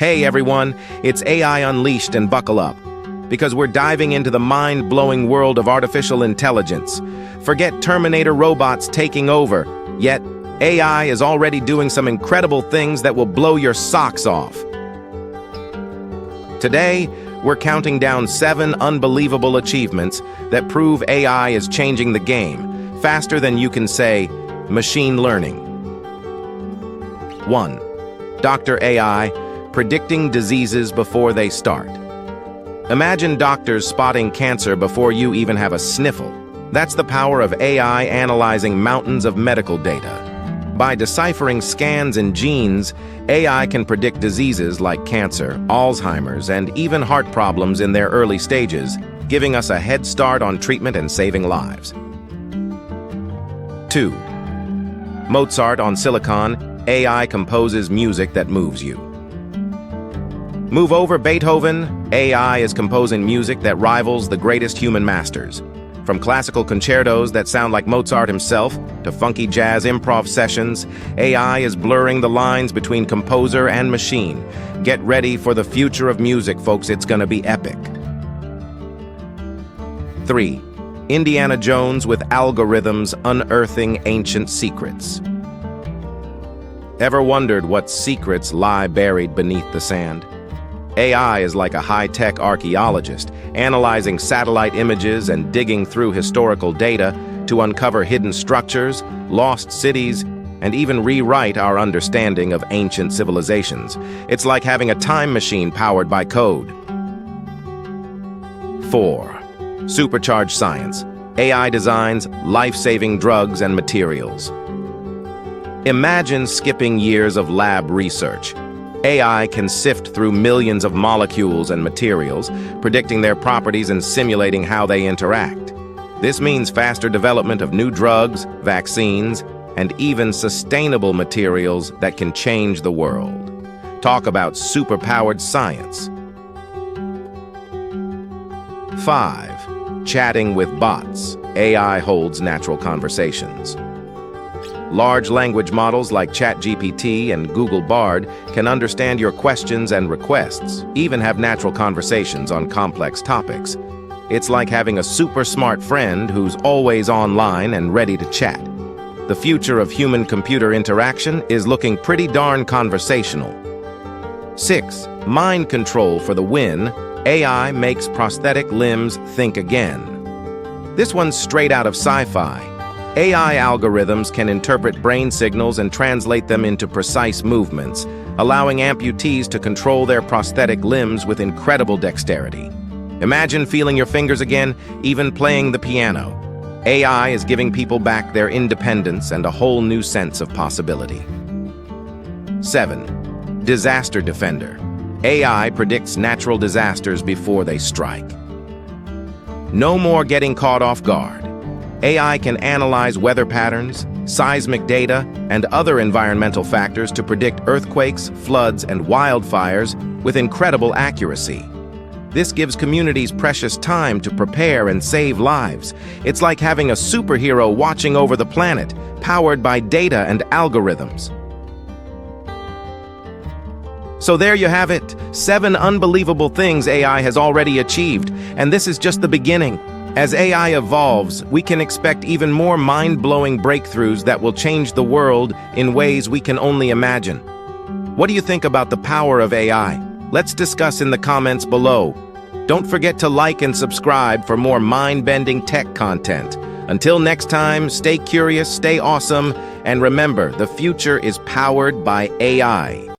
Hey everyone, it's AI Unleashed and buckle up, because we're diving into the mind-blowing world of artificial intelligence. Forget Terminator robots taking over, yet AI is already doing some incredible things that will blow your socks off. Today, we're counting down 7 unbelievable achievements that prove AI is changing the game, faster than you can say, machine learning. 1. Dr. AI, predicting diseases before they start. Imagine doctors spotting cancer before you even have a sniffle. That's the power of AI analyzing mountains of medical data. By deciphering scans and genes, AI can predict diseases like cancer, Alzheimer's, and even heart problems in their early stages, giving us a head start on treatment and saving lives. 2. Mozart on Silicon, AI composes music that moves you. Move over Beethoven, AI is composing music that rivals the greatest human masters. From classical concertos that sound like Mozart himself, to funky jazz improv sessions, AI is blurring the lines between composer and machine. Get ready for the future of music, folks, it's gonna be epic. 3. Indiana Jones with algorithms unearthing ancient secrets. Ever wondered what secrets lie buried beneath the sand? AI is like a high-tech archaeologist, analyzing satellite images and digging through historical data to uncover hidden structures, lost cities, and even rewrite our understanding of ancient civilizations. It's like having a time machine powered by code. 4. Supercharged science. AI designs life-saving drugs and materials. Imagine skipping years of lab research. AI can sift through millions of molecules and materials, predicting their properties and simulating how they interact. This means faster development of new drugs, vaccines, and even sustainable materials that can change the world. Talk about superpowered science. 5. Chatting with bots. AI holds natural conversations. Large language models like ChatGPT and Google Bard can understand your questions and requests, even have natural conversations on complex topics. It's like having a super smart friend who's always online and ready to chat. The future of human-computer interaction is looking pretty darn conversational. 6. Mind control for the win. AI makes prosthetic limbs think again. This one's straight out of sci-fi. AI algorithms can interpret brain signals and translate them into precise movements, allowing amputees to control their prosthetic limbs with incredible dexterity. Imagine feeling your fingers again, even playing the piano. AI is giving people back their independence and a whole new sense of possibility. 7. Disaster defender. AI predicts natural disasters before they strike. No more getting caught off guard. AI can analyze weather patterns, seismic data, and other environmental factors to predict earthquakes, floods, and wildfires with incredible accuracy. This gives communities precious time to prepare and save lives. It's like having a superhero watching over the planet, powered by data and algorithms. So there you have it, 7 unbelievable things AI has already achieved, and this is just the beginning. As AI evolves, we can expect even more mind-blowing breakthroughs that will change the world in ways we can only imagine. What do you think about the power of AI? Let's discuss in the comments below. Don't forget to like and subscribe for more mind-bending tech content. Until next time, stay curious, stay awesome, and remember, the future is powered by AI.